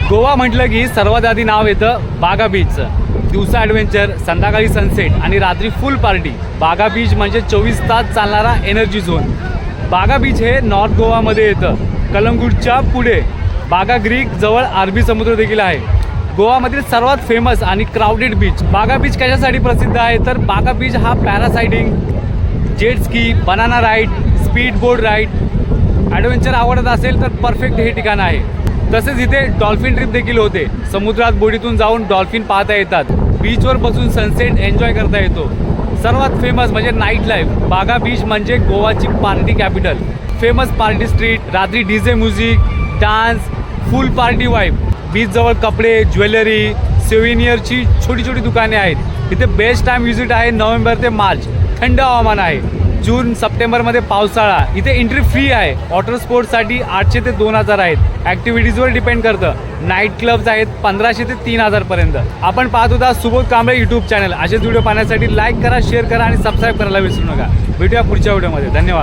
गोवा म्हटलं की सर्वात आधी नाव येतं बागा बीचचं. दिवसा ॲडव्हेंचर, संध्याकाळी सनसेट आणि रात्री फुल पार्टी. बागा बीच म्हणजे 24 तास चालणारा एनर्जी झोन. बागा बीच हे नॉर्थ गोवामध्ये येतं, कलंगूटच्या पुढे. बागा ग्रीक जवळ अरबी समुद्र देखील आहे. गोवामधील सर्वात फेमस आणि क्राऊडेड बीच. बागा बीच कशासाठी प्रसिद्ध आहे तर बागा बीच हा parasailing, jet ski, banana ride, speed boat ride, adventure आवडत असेल तर परफेक्ट हे ठिकाण आहे. तसेच इथे डॉल्फिन ट्रिप देखील होते. समुद्रात बोटीतून जाऊन डॉल्फिन पाहता येतात. बीचवर बसून सनसेट एन्जॉय करता येतो. सर्वात फेमस म्हणजे नाईट लाईफ. बागा बीच म्हणजे गोवाची party capital. Famous party street, रात्री DJ music, dance, full party vibe. बीचजवळ कपडे, ज्वेलरी, सोव्हिनियरची छोटी छोटी दुकाने आहेत. इथे बेस्ट टाईम व्हिजिट आहे नोव्हेंबर ते मार्च. थंड हवामान आहे. जून सप्टेंबरमध्ये पावसाळा. इथे एंट्री फ्री आहे. वॉटर स्पोर्ट्ससाठी 800 ते 2000 आहेत. ॲक्टिव्हिटीजवर डिपेंड करतं. नाईट क्लब्स आहेत 1500 ते 3000 पर्यंत. आपण पाहत होता सुबोध कांबळे यूट्यूब चॅनल. असेच व्हिडिओ पाहण्यासाठी लाईक करा, शेअर करा आणि सबस्क्राईब करायला विसरू नका. भेटूया पुढच्या व्हिडिओमध्ये. धन्यवाद.